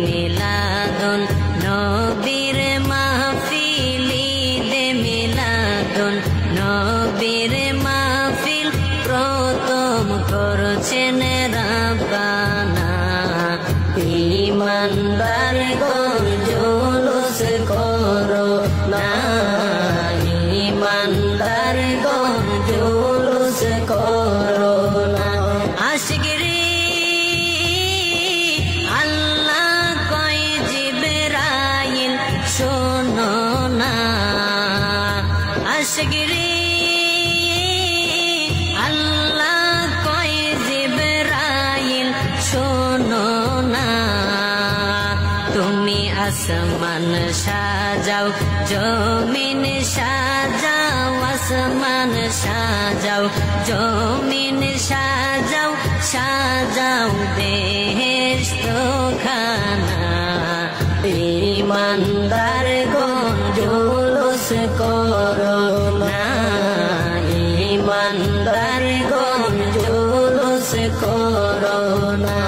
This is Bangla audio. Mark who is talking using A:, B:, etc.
A: মিলাদুন নবীর মাহফিল ঈদে মিলাদুন নবীর মাহফিল প্রথম করছেন রাব্বানা ঈমানদার গণ জুলুস করো না ঈমানদার গণ জুলুস করো না আশিক রে আল্লাহ কয় জিবরাইল শোনো না আশিক রে আল্লাহ কয় জিবরাইল শোনো না তুমি আসমান সাজাও জমিন সাজাও আসমান সাজাও জমিন সাজাও সাজাও বেহেশত খানা ঈমানদার গণ জুলুস করো না ঈমানদার গণ জুলুস করো না।